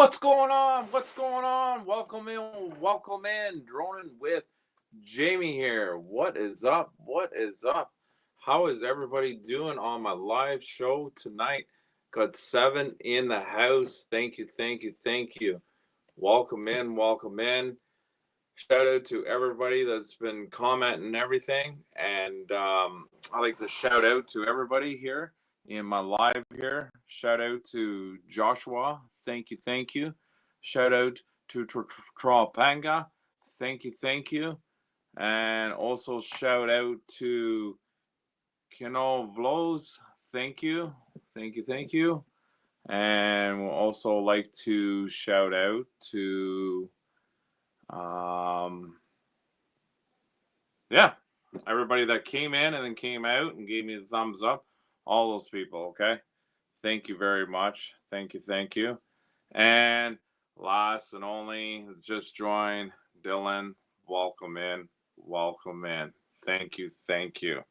What's going on? What's going on? Welcome in. Welcome in. Droning with Jamie here. What is up? What is up? How is everybody doing on my live show tonight? Got 7 in the house. Thank you, thank you, thank you. Welcome in, welcome in. Shout out to everybody that's been commenting and everything. And I like to shout out to everybody here in my live here. Shout out to Joshua. Thank you, thank you. Shout out to Trawpanga. Thank you, thank you. And also shout out to Kino Vlos. Thank you, thank you, thank you. And we'll also like to shout out to everybody that came in and then came out and gave me the thumbs up, all those people. Okay, thank you very much. Thank you, thank you. And last and only, just joined, Dylan. Welcome in, welcome in. Thank you, thank you.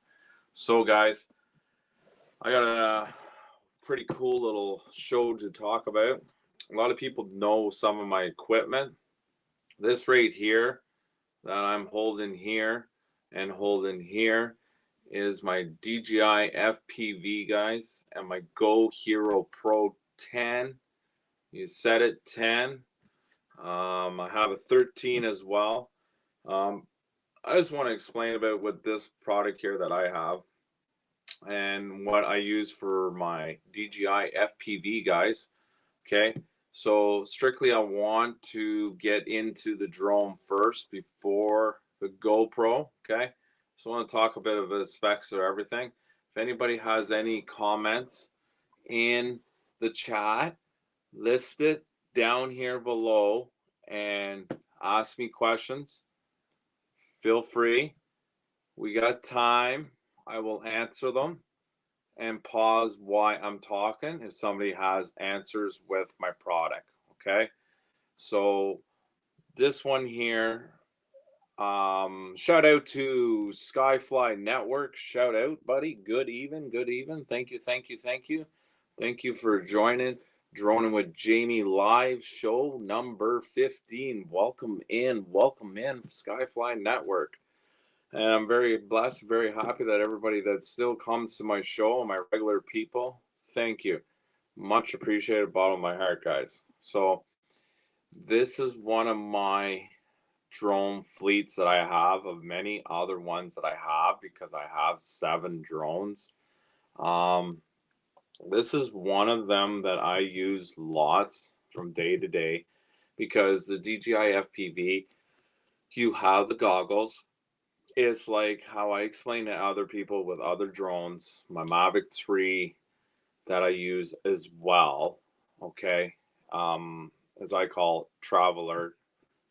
So guys, I got a pretty cool little show to talk about. A lot of people know some of my equipment. This right here that I'm holding here and holding here is my DJI FPV, guys, and my Go Hero Pro 10. You set it 10. I have a 13 as well. I just want to explain about what this product here that I have and what I use for my DJI FPV, guys. Okay, so strictly I want to get into the drone first before the GoPro. Okay, so I want to talk a bit of the specs of everything. If anybody has any comments in the chat, list it down here below and ask me questions. Feel free. We got time. I will answer them and pause why I'm talking if somebody has answers with my product. Okay, so this one here, shout out to Skyfly Network. Shout out, buddy. Good even, good even. Thank you, thank you, thank you. Thank you for joining Droning with Jamie live show number 15. Welcome in, Skyfly Network. And I'm very blessed, very happy that everybody that still comes to my show, my regular people, thank you. Much appreciated, bottom of my heart, guys. So this is one of my drone fleets that I have, of many other ones that I have, because I have 7 drones. This is one of them that I use lots from day to day, because the DJI FPV, you have the goggles. It's like how I explain to other people with other drones, my Mavic 3 that I use as well, okay, as I call traveler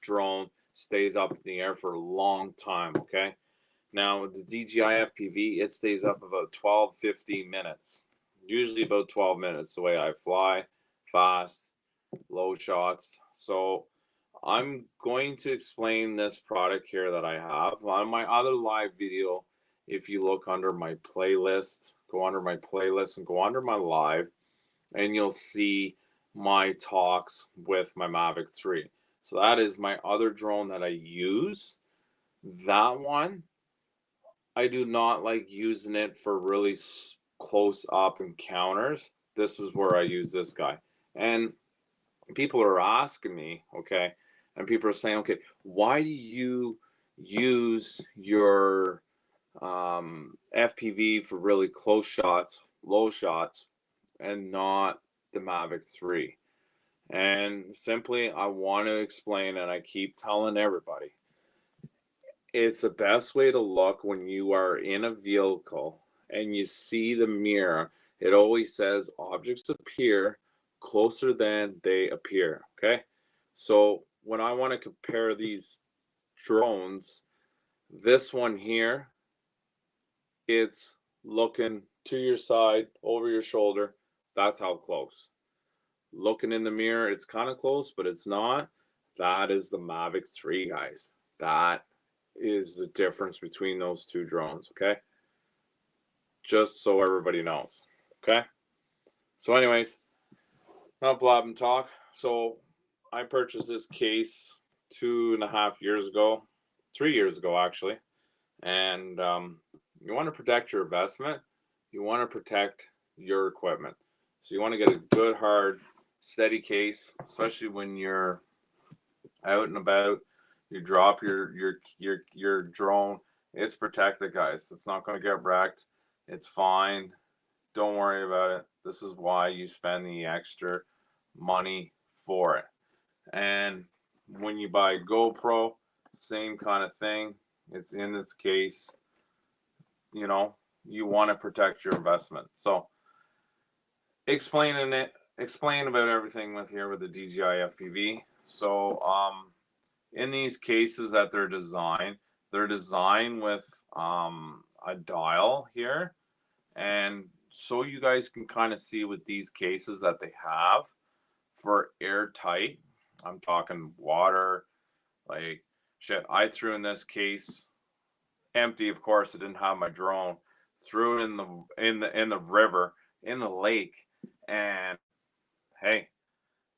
drone, stays up in the air for a long time, okay? Now, with the DJI FPV, it stays up about 12-15 minutes, usually about 12 minutes, the way I fly, fast, low shots. So I'm going to explain this product here that I have on my other live video. If you look under my playlist, go under my playlist and go under my live, and you'll see my talks with my Mavic 3. So that is my other drone that I use. That one, I do not like using it for really close up encounters. This is where I use this guy. And people are asking me, okay, and people are saying, okay, why do you use your FPV for really close shots, low shots, and not the Mavic 3? And simply, I want to explain, and I keep telling everybody, it's the best way to look when you are in a vehicle and you see the mirror. It always says objects appear closer than they appear, okay? So when I want to compare these drones, this one here, it's looking to your side, over your shoulder. That's how close. Looking in the mirror, it's kind of close, but it's not. That is the Mavic 3, guys. That is the difference between those two drones, okay? Just so everybody knows, okay? So anyways, not blab and talk. So I purchased this case 2.5 years ago, 3 years ago actually, and you want to protect your investment. You want to protect your equipment, so you want to get a good, hard, steady case, especially when you're out and about. You drop your drone. It's protected, guys. It's not going to get wrecked. It's fine. Don't worry about it. This is why you spend the extra money for it. And when you buy GoPro, same kind of thing. It's in its case. You know, you want to protect your investment. So explain about everything with the DJI FPV. So in these cases that they're designed with a dial here, and so you guys can kind of see with these cases that they have for airtight. I'm talking water, like shit. I threw in this case empty, of course. I didn't have my drone. Threw it in the river, in the lake, and hey,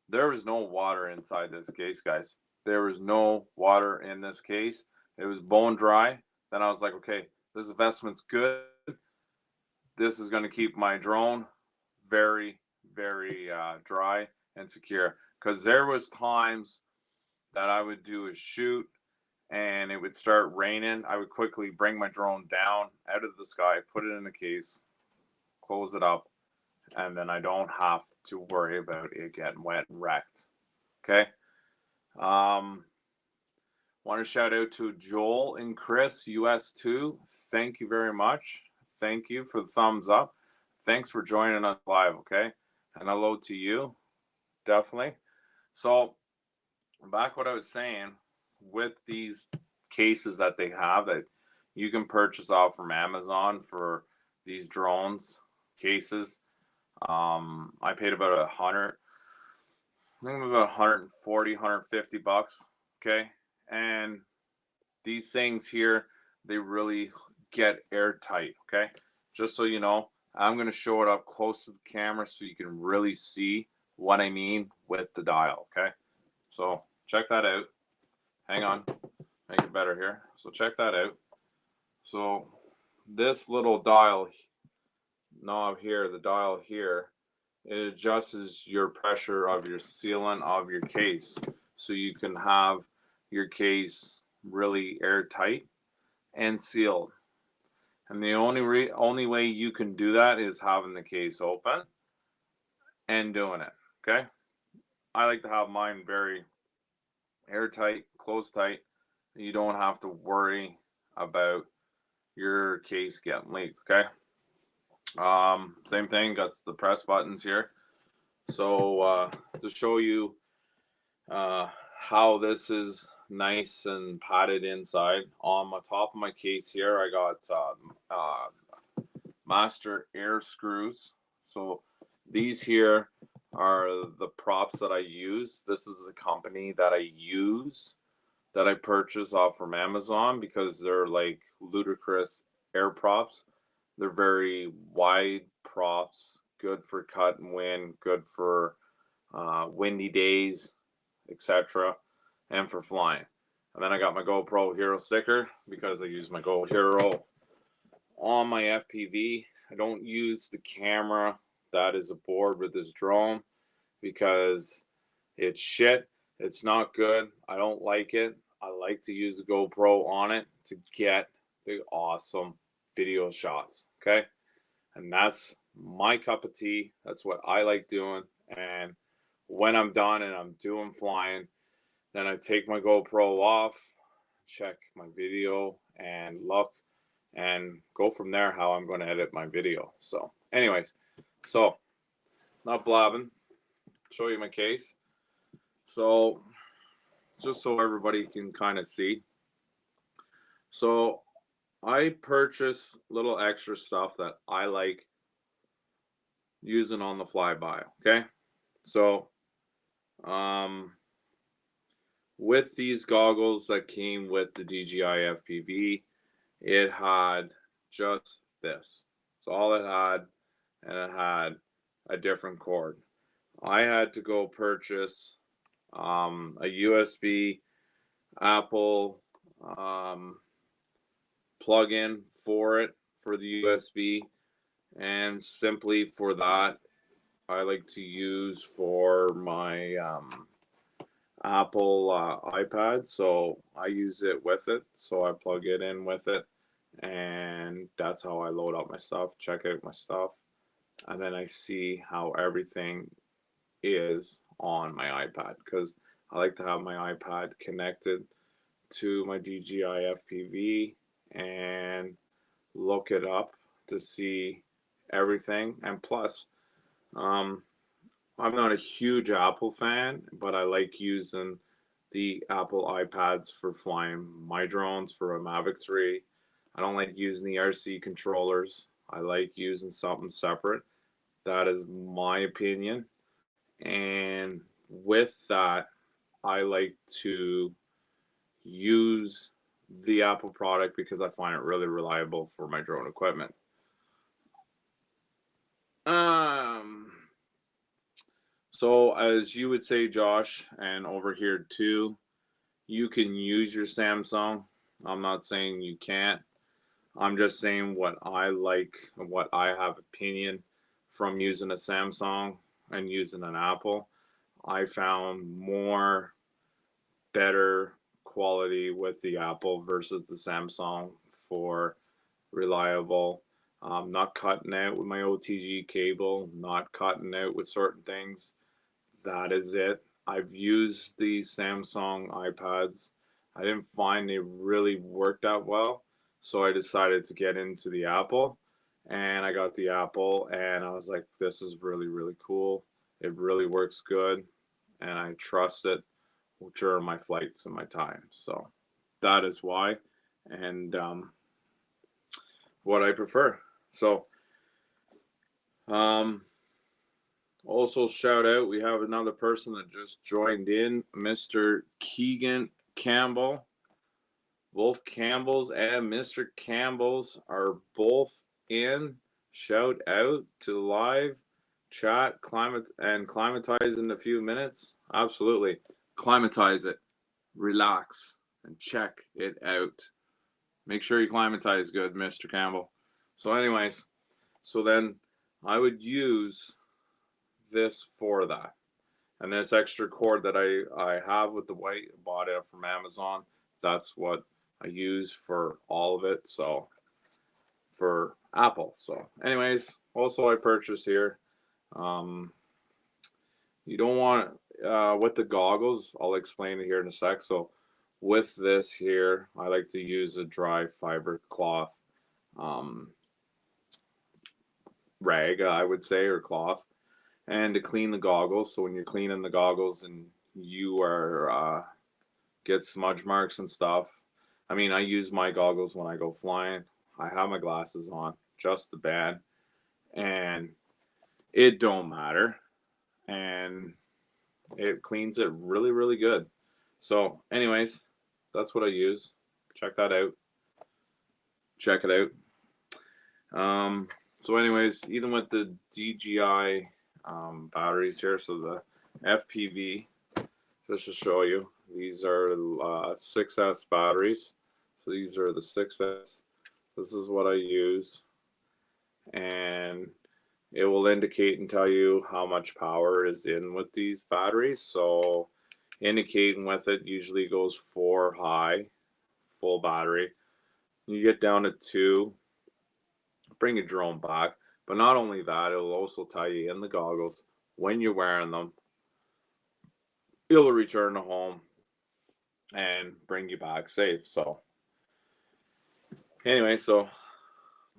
there was no water inside this case, guys. There was no water in this case. It was bone dry. Then I was like, okay, this investment's good. This is going to keep my drone very, very dry and secure. Because there was times that I would do a shoot and it would start raining. I would quickly bring my drone down out of the sky, put it in the case, close it up, and then I don't have to worry about it getting wet and wrecked. Okay. Want to shout out to Joel and Chris, US 2. Thank you very much. Thank you for the thumbs up. Thanks for joining us live, okay? And hello to you, definitely. So back what I was saying, with these cases that they have that you can purchase off from Amazon for these drones cases, I paid about $140, $150, okay? And these things here, they really get airtight, okay? Just so you know, I'm going to show it up close to the camera so you can really see what I mean with the dial, okay? So check that out. Hang on, make it better here. So check that out. So this little dial knob here, the dial here, it adjusts your pressure of your sealant of your case, so you can have your case really airtight and sealed. And the only way you can do that is having the case open and doing it, okay? I like to have mine very airtight, close tight. You don't have to worry about your case getting leaked, okay? Same thing, got the press buttons here. So to show you how this is nice and padded inside, on the top of my case here, I got master air screws. So these here are the props that I use. This is a company that I use, that I purchase off from Amazon, because they're like ludicrous air props. They're very wide props, good for cut and wind, good for windy days, etc., and for flying. And then I got my GoPro Hero sticker, because I use my Go Hero on my FPV. I don't use the camera that is aboard with this drone, because it's shit. It's not good. I don't like it. I like to use the GoPro on it to get the awesome video shots, okay? And that's my cup of tea. That's what I like doing. And when I'm done and I'm doing flying, then I take my GoPro off, check my video, and look, and go from there how I'm going to edit my video. So anyways, so not blabbing, show you my case. So just so everybody can kind of see. So I purchase little extra stuff that I like using on the flyby, okay? So with these goggles that came with the DJI FPV, it had just this. That's all it had, and it had a different cord. I had to go purchase a USB Apple plug-in for it, for the USB, and simply for that I like to use for my Apple iPad. So I use it with it, so I plug it in with it, and that's how I load up my stuff, check out my stuff, and then I see how everything is on my iPad, because I like to have my iPad connected to my DJI FPV and look it up to see everything. And plus, um, I'm not a huge Apple fan, but I like using the Apple iPads for flying my drones for a Mavic 3. I don't like using the RC controllers. I like using something separate. That is my opinion. And with that, I like to use the Apple product because I find it really reliable for my drone equipment. So as you would say, Josh, and over here too, you can use your Samsung. I'm not saying you can't. I'm just saying what I like and what I have opinion from using a Samsung and using an Apple. I found more better quality with the Apple versus the Samsung for reliable. Not cutting out with my OTG cable, not cutting out with certain things. That is it. I've used the Samsung iPads. I didn't find they really worked out well, so I decided to get into the Apple, and I got the Apple, and I was like, this is really, really cool. It really works good, and I trust it during my flights and my time. So that is why, and what I prefer. So, also shout out, we have another person that just joined in, Mr. Keegan Campbell. Both Campbells and Mr. Campbells are both in. Shout out to live chat, climatize in a few minutes. Absolutely. Climatize it, relax, and check it out. Make sure you climatize good, Mr. Campbell. So anyways, so then I would use this for that. And this extra cord that I have with the white, bought it from Amazon, that's what I use for all of it. So for Apple. So anyways, also I purchased here. You don't want with the goggles, I'll explain it here in a sec. So with this here, I like to use a dry fiber cloth rag, I would say, or cloth, and to clean the goggles. So when you're cleaning the goggles and you are get smudge marks and stuff, I mean, I use my goggles when I go flying. I have my glasses on, just the band, and it don't matter, and it cleans it really, really good. So anyways, that's what I use. Check that out. Check it out. So anyways, even with the DJI batteries here, so the FPV, just to show you, these are 6S batteries. So these are the 6S. This is what I use, and it will indicate and tell you how much power is in with these batteries. So indicating with it usually goes 4 high, full battery. You get down to 2, bring your drone back. But not only that, it'll also tell you in the goggles when you're wearing them, it'll return to home and bring you back safe. So anyway, so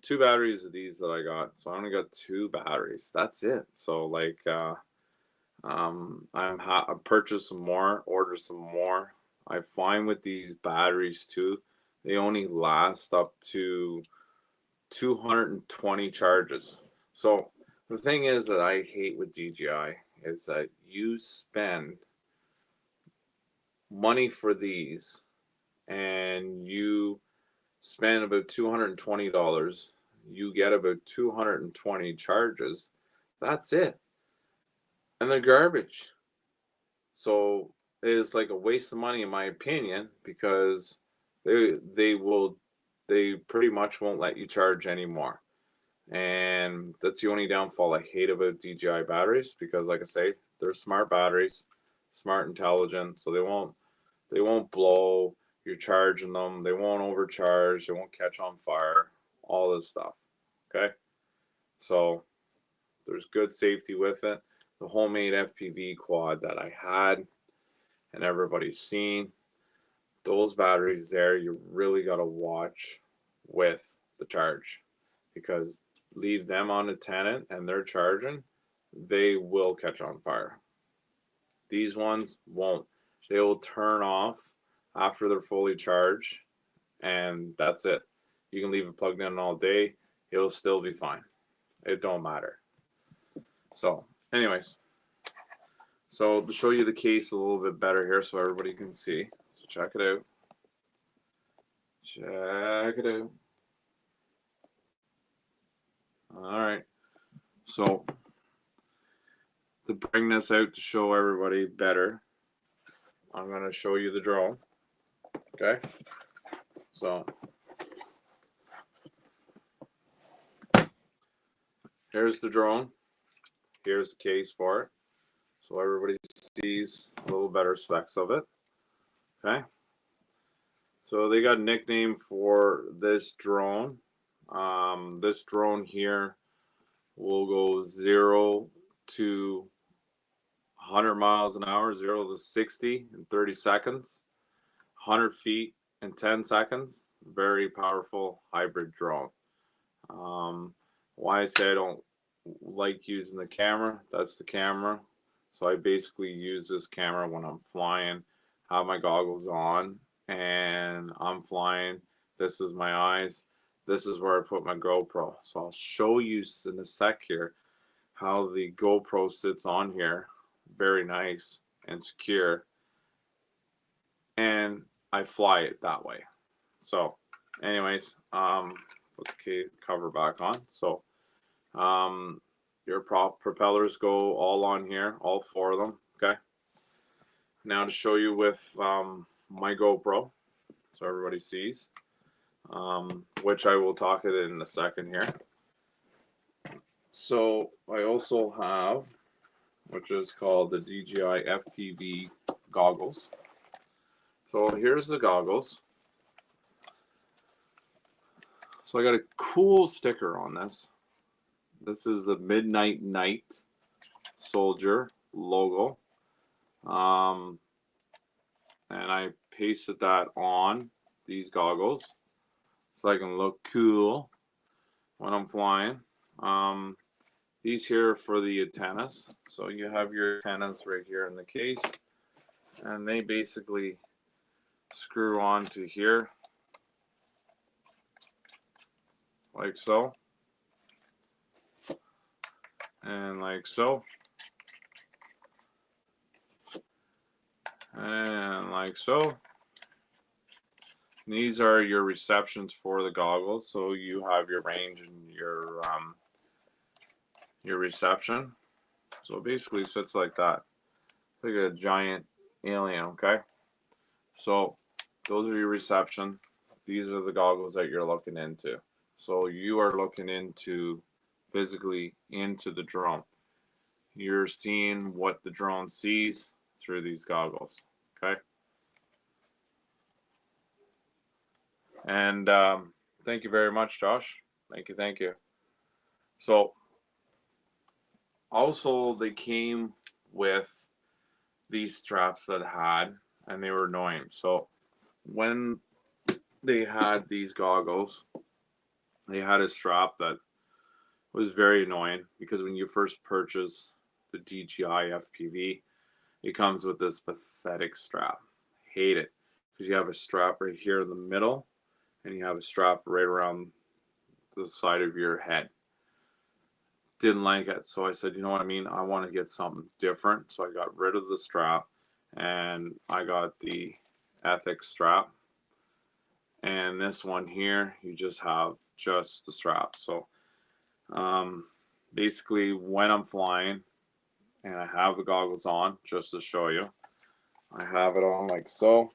2 batteries of these that I got. So I only got 2 batteries. That's it. So like I purchased some more, ordered some more. I find with these batteries too, they only last up to 220 charges. So the thing is that I hate with DJI is that you spend money for these and you spend about $220, you get about 220 charges. That's it. And they're garbage. So is like a waste of money in my opinion, because they pretty much won't let you charge anymore. And that's the only downfall I hate about DJI batteries, because like I say, they're smart batteries, smart, intelligent, so they won't blow. You're charging them, they won't overcharge, they won't catch on fire, all this stuff. Okay, so there's good safety with it. The homemade FPV quad that I had and everybody's seen, those batteries there, you really got to watch with the charge, because leave them on a tenant and they're charging, they will catch on fire. These ones won't. They will turn off after they're fully charged, and that's it. You can leave it plugged in all day, it'll still be fine. It don't matter. So, anyways, so to show you the case a little bit better here so everybody can see. So check it out. Check it out. All right. So to bring this out to show everybody better, I'm going to show you the drone. Okay. So here's the drone. Here's the case for it, so everybody sees a little better specs of it. Okay. So they got a nickname for this drone. This drone here will go 0 to 100 miles an hour, 0 to 60 in 30 seconds, 100 feet in 10 seconds. Very powerful hybrid drone. Why I say I don't like using the camera, that's the camera. So I basically use this camera when I'm flying, have my goggles on, and I'm flying. This is my eyes. This is where I put my GoPro. So I'll show you in a sec here how the GoPro sits on here. Very nice and secure. And I fly it that way. So anyways, put the cover back on. So your propellers go all on here, all 4 of them. Okay. Now to show you with my GoPro, so everybody sees, which I will talk it in a second here. So I also have, which is called the DJI FPV goggles. So here's the goggles. So I got a cool sticker on this. This is the Midnight Night Soldier logo. And I pasted that on these goggles so I can look cool when I'm flying. These here are for the antennas. So you have your antennas right here in the case, and they basically screw on to here like so, and like so, and like so. These are your receptions for the goggles, so you have your range and your reception. So it basically sits like that, like a giant alien. Okay, so those are your reception. These are the goggles that you're looking into. So you are looking into physically into the drone. You're seeing what the drone sees through these goggles. Okay. And thank you very much, Josh. Thank you, thank you. So also they came with these straps that had, and they were annoying. So when they had these goggles, they had a strap that was very annoying, because when you first purchase the DJI FPV, it comes with this pathetic strap. Hate it, because you have a strap right here in the middle, and you have a strap right around the side of your head. Didn't like it, so I said, you know what I mean, I want to get something different. So I got rid of the strap, and I got the Ethics strap. And this one here, you just have just the strap. So basically when I'm flying and I have the goggles on, just to show you, I have it on like so,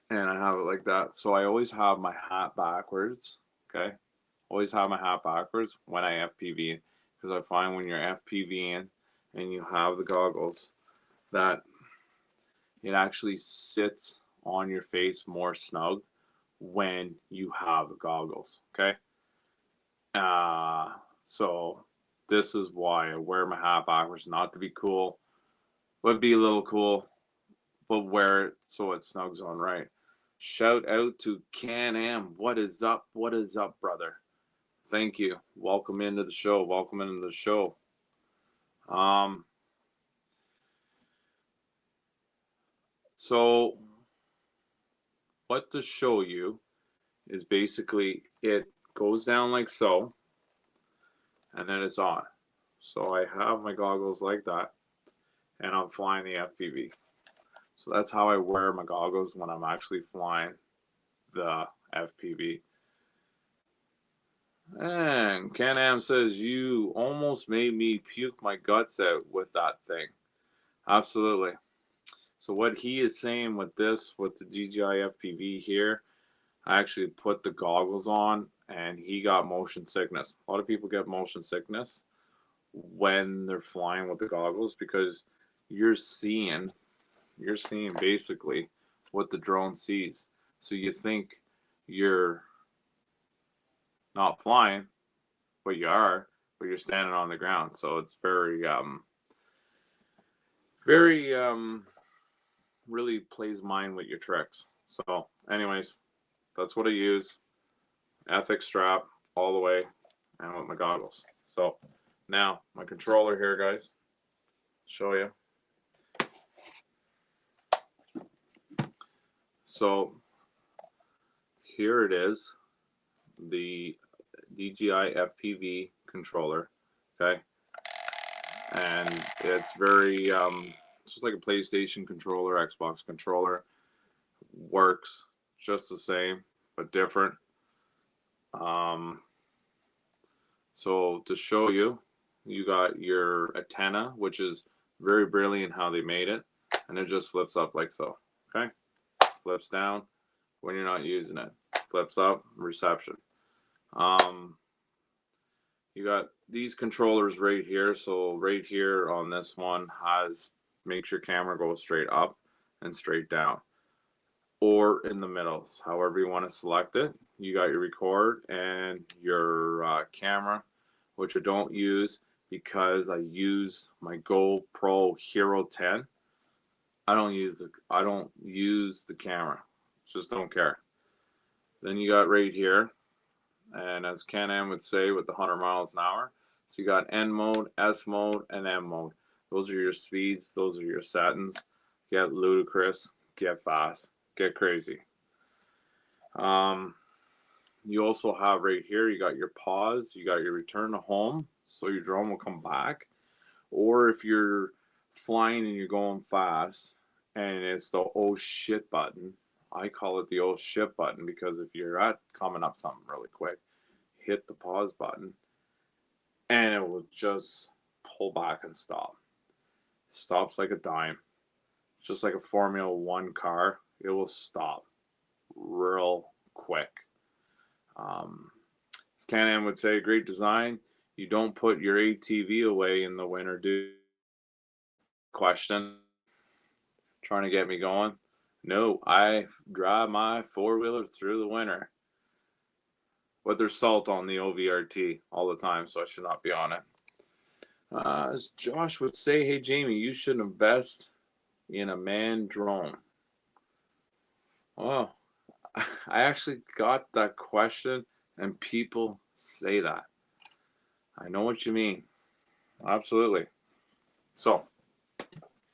and I have it like that. So I always have my hat backwards, okay? Always have my hat backwards when I FPV, because I find when you're FPVing and you have the goggles that it actually sits on your face more snug when you have the goggles, okay? So this is why I wear my hat backwards, not to be cool, but be a little cool, but wear it so it snugs on right. Shout out to Can-Am. What is up? What is up, brother? Thank you. Welcome into the show. Welcome into the show. So what to show you is basically it goes down like so, and then it's on. So I have my goggles like that, and I'm flying the FPV. So that's how I wear my goggles when I'm actually flying the FPV. And Can-Am says, you almost made me puke my guts out with that thing. Absolutely. So what he is saying with this, with the DJI FPV here, I actually put the goggles on and he got motion sickness. A lot of people get motion sickness when they're flying with the goggles because you're seeing basically what the drone sees. So you think you're not flying, but you are, but you're standing on the ground. So it's very really plays mind with your tricks. So anyways, that's what I use. Ethics strap all the way and with my goggles. So now my controller here, guys, show you. So here it is, the DJI FPV controller, okay? And it's very it's just like a PlayStation controller, Xbox controller. Works just the same but different. So to show you, you got your antenna, which is very brilliant how they made it, and it just flips up like so. Okay, flips down when you're not using it, flips up, reception. You got these controllers right here. So right here on this one makes your camera go straight up and straight down, or in the middle, however you want to select it. You got your record and your camera, which I don't use because I use my GoPro Hero 10. I don't use the camera. Just don't care. Then you got right here, and as Can-Am would say, with the 100 miles an hour. So you got N mode, S mode, and M mode. Those are your speeds. Those are your settings. Get ludicrous, get fast, get crazy. You also have right here, you got your pause, you got your return to home, so your drone will come back. Or if you're flying and you're going fast and it's the oh shit button, I call it the oh shit button, because if you're coming up something really quick, hit the pause button and it will just pull back and stop. Stops like a dime. Just like a Formula One car, it will stop real quick. As Can-Am would say, great design. You don't put your ATV away in the winter, do? Question. Trying to get me going? No, I drive my four-wheeler through the winter. But there's salt on the OVRT all the time, so I should not be on it. As Josh would say, hey Jamie, you should invest in a manned drone. Oh, I actually got that question, and people say that. I know what you mean. Absolutely. So,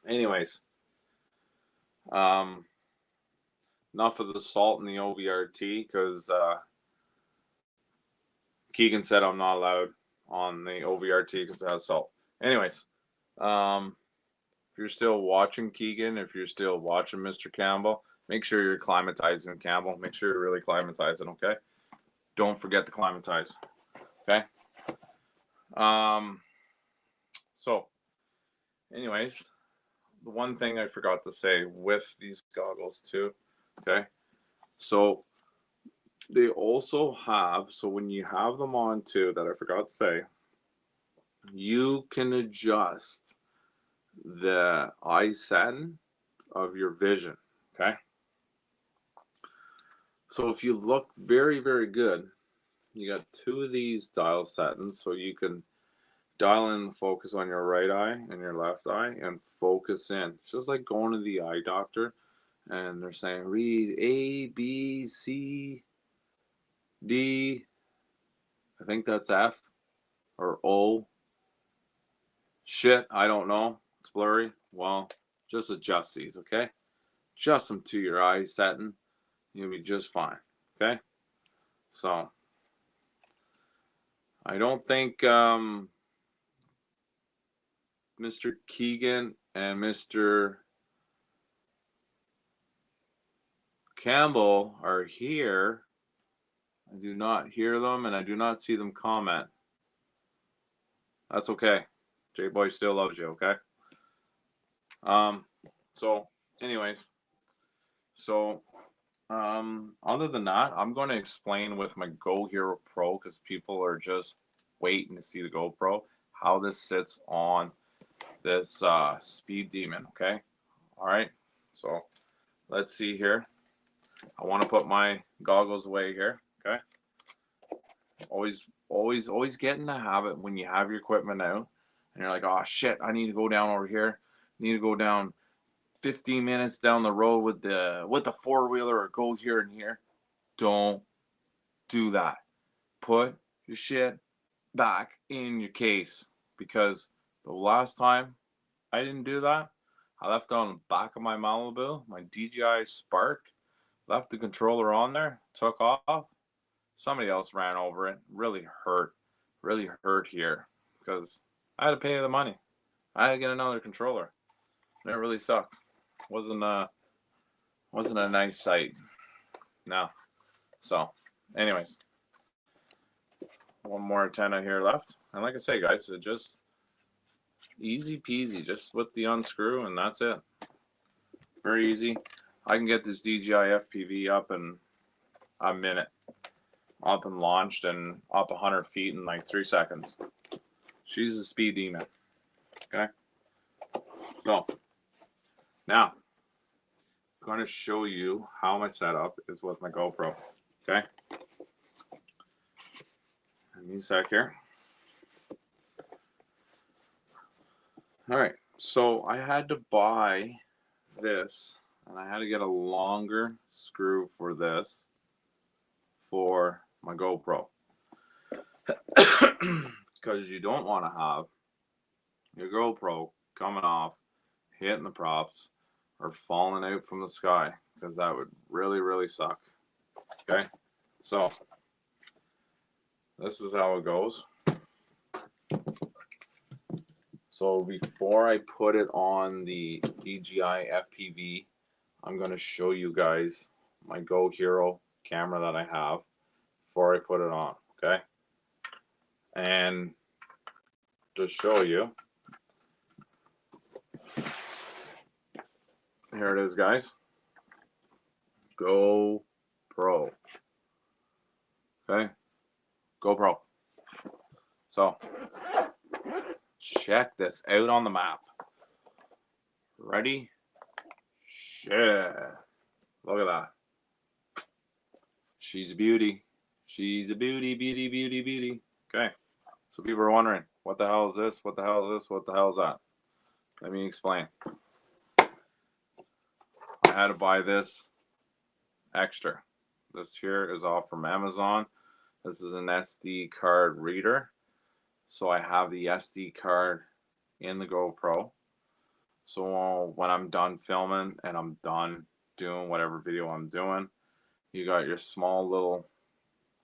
anyways, enough of the salt in the OVRT, because Keegan said I'm not allowed on the OVRT because it has salt. Anyways, if you're still watching Keegan, if you're still watching Mr. Campbell, make sure you're acclimatizing, Campbell. Make sure you're really acclimatizing, okay? Don't forget to acclimatize, okay? So, anyways, the one thing I forgot to say with these goggles too, okay? So they also have, so when you have them on too, that I forgot to say, you can adjust the eye setting of your vision, okay? So if you look very, very good, you got two of these dial settings, so you can dial in the focus on your right eye and your left eye and focus in. It's just like going to the eye doctor and they're saying, read A, B, C, D, I think that's F, or O. Shit, I don't know. It's blurry. Well, just adjust these, okay? Adjust them to your eye setting. You'll be just fine, okay? So, I don't think Mr. Keegan and Mr. Campbell are here. I do not hear them and I do not see them comment. That's okay. J-Boy still loves you, okay? So anyways, so other than that, I'm going to explain with my Go Hero Pro, because people are just waiting to see the GoPro, how this sits on this Speed Demon, okay? All right, so let's see here. I want to put my goggles away here, okay? Always get in the habit when you have your equipment out and you're like, oh shit, I need to go down over here. I need to go down 15 minutes down the road with the four-wheeler or go here and here. Don't do that. Put your shit back in your case, because the last time I didn't do that, I left on the back of my Malibu, my DJI Spark, left the controller on there, took off. Somebody else ran over it. Really hurt here, because I had to pay the money. I had to get another controller. And it really sucked. Wasn't a nice sight. No. So, anyways, one more antenna here left. And like I say, guys, it just easy peasy, just with the unscrew, and that's it. Very easy. I can get this DJI FPV up in a minute. Up and launched and up 100 feet in like 3 seconds. She's a Speed Demon. Okay. So now I'm going to show you how my setup is with my GoPro. Okay. Give me a sec here. All right. So I had to buy this, and I had to get a longer screw for this for my GoPro, because you don't want to have your GoPro coming off, hitting the props, or falling out from the sky, because that would really suck. Okay, so this is how it goes. So before I put it on the DJI FPV, I'm going to show you guys my Go Hero camera that I have before I put it on, okay? And to show you, here it is, guys. GoPro. Okay? GoPro. So, check this out on the map. Ready? Shit. Look at that. She's a beauty. She's a beauty. Okay. So people are wondering, what the hell is this? What the hell is this? What the hell is that? Let me explain. I had to buy this extra. This here is all from Amazon. This is an SD card reader. So I have the SD card in the GoPro. So when I'm done filming and I'm done doing whatever video I'm doing, you got your small little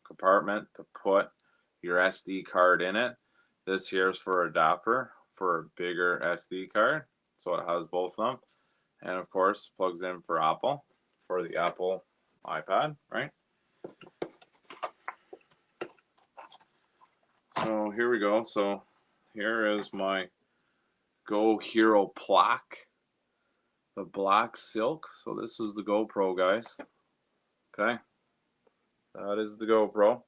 compartment to put your SD card in it. This here is for adapter for a bigger SD card, so it has both of them, and of course plugs in for Apple, for the Apple iPad, right? So here we go. So here is my Go Hero plaque. the black silk. So this is the GoPro, guys. Okay, that is the GoPro.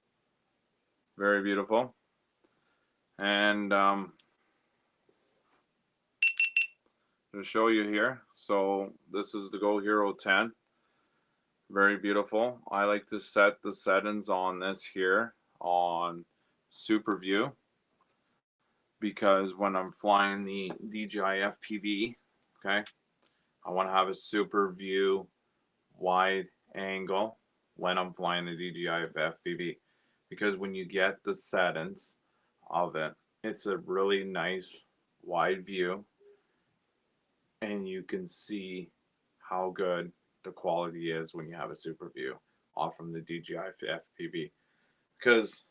Very beautiful. And to show you here, so this is the Go Hero 10. Very beautiful. I like to set the settings on this here on Super View, because when I'm flying the DJI FPV, okay, I want to have a super view wide angle when I'm flying the DJI FPV, because when you get the settings of it, it's a really nice wide view and you can see how good the quality is when you have a super view off from the DJI FPV, because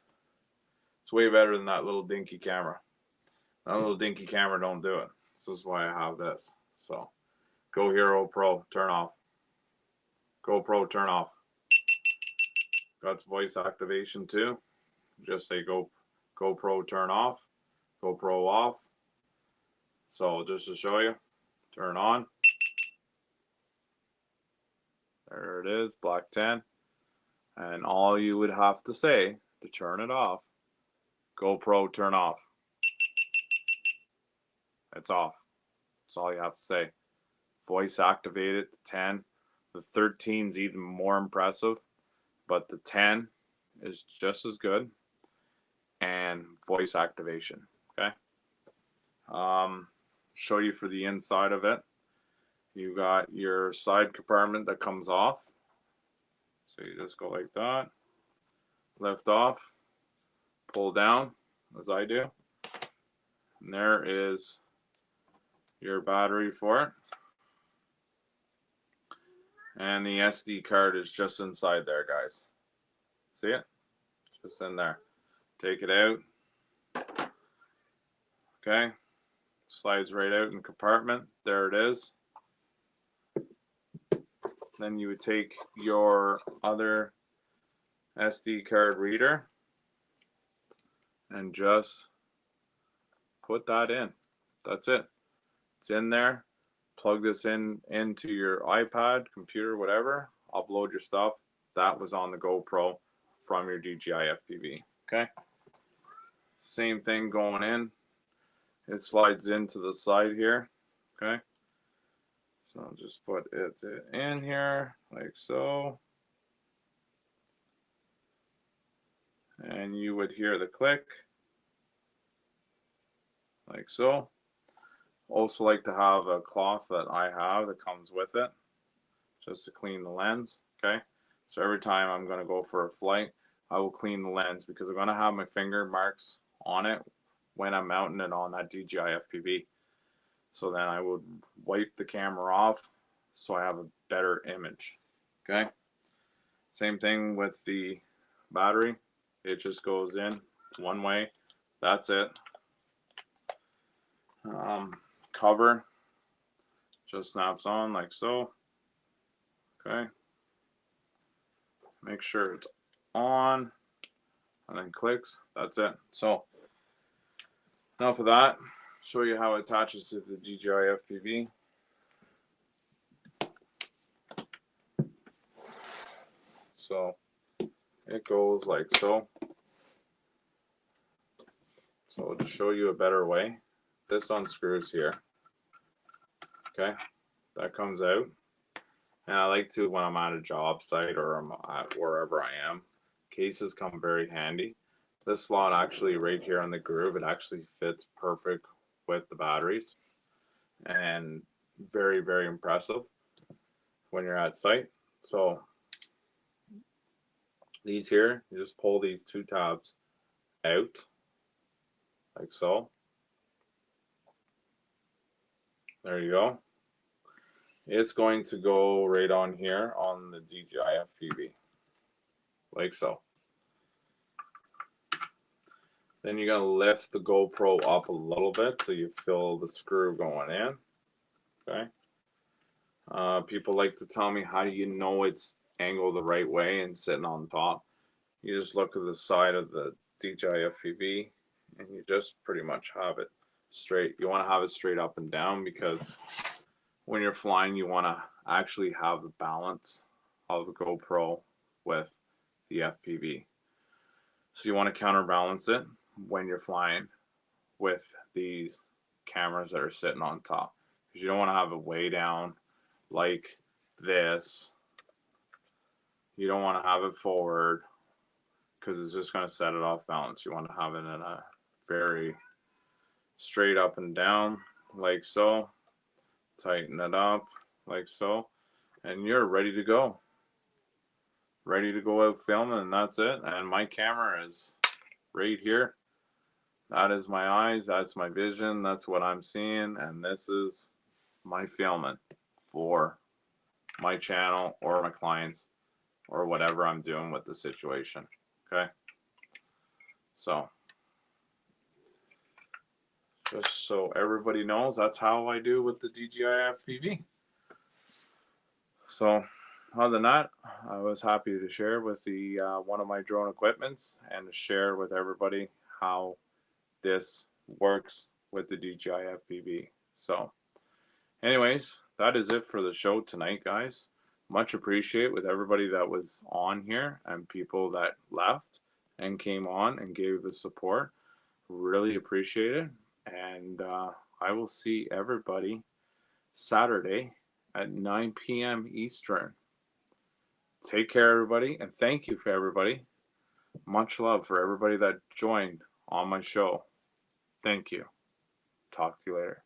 it's way better than that little dinky camera. That little dinky camera don't do it. This is why I have this. So Go Hero Pro, turn off. GoPro, turn off. Got voice activation too. Just say GoPro, turn off. GoPro off. So just to show you, turn on. There it is, black 10. And all you would have to say to turn it off, GoPro, turn off. It's off. That's all you have to say. Voice activated, the 10. The 13 is even more impressive, but the 10 is just as good. And voice activation, okay? Show you for the inside of it. You got your side compartment that comes off. So you just go like that, lift off, pull down, as I do. And there is your battery for it. And the SD card is just inside there, guys. See it? Just in there. Take it out. Okay. Slides right out in the compartment. There it is. Then you would take your other SD card reader and just put that in. That's it. It's in there. Plug this into your iPad, computer, whatever. Upload your stuff. That was on the GoPro from your DJI FPV. Okay. Same thing going in. It slides into the side here. Okay. So I'll just put it in here like so. And you would hear the click like so. Also like to have a cloth that I have that comes with it just to clean the lens. Okay. So every time I'm going to go for a flight, I will clean the lens because I'm going to have my finger marks on it when I'm mounting it on that DJI FPV. So then I would wipe the camera off so I have a better image. Okay. Same thing with the battery. It just goes in one way. That's it. Cover just snaps on like so. Okay. Make sure it's on and then clicks. That's it. So enough of that. Show you how it attaches to the DJI FPV. So it goes like so. So to show you a better way, this unscrews here. Okay, that comes out. And I like to, when I'm at a job site or I'm at wherever I am, cases come very handy. This slot actually right here on the groove, it actually fits perfect with the batteries, and very, very impressive when you're at site. So these here, you just pull these two tabs out like so. There you go. It's going to go right on here on the DJI FPV like so. Then you're going to lift the GoPro up a little bit so you feel the screw going in. Okay. People like to tell me, how do you know it's angled the right way and sitting on top? You just look at the side of the DJI FPV and you just pretty much have it straight. You want to have it straight up and down because when you're flying, you want to actually have the balance of the GoPro with the FPV. So you want to counterbalance it when you're flying with these cameras that are sitting on top, because you don't want to have it way down like this. You don't want to have it forward because it's just going to set it off balance. You want to have it in a very straight up and down like so. Tighten it up like so, and you're ready to go. Ready to go out filming, and that's it. And my camera is right here. That is my eyes, that's my vision, that's what I'm seeing, and this is my filming for my channel or my clients or whatever I'm doing with the situation. Okay, so just so everybody knows, that's how I do with the DJI FPV. So other than that, I was happy to share with the one of my drone equipments and to share with everybody how this works with the DJI FPV. So anyways, that is it for the show tonight, guys. Much appreciate with everybody that was on here and people that left and came on and gave the support. Really appreciate it. And I will see everybody Saturday at 9 p.m. Eastern. Take care, everybody, and thank you for everybody. Much love for everybody that joined on my show. Thank you. Talk to you later.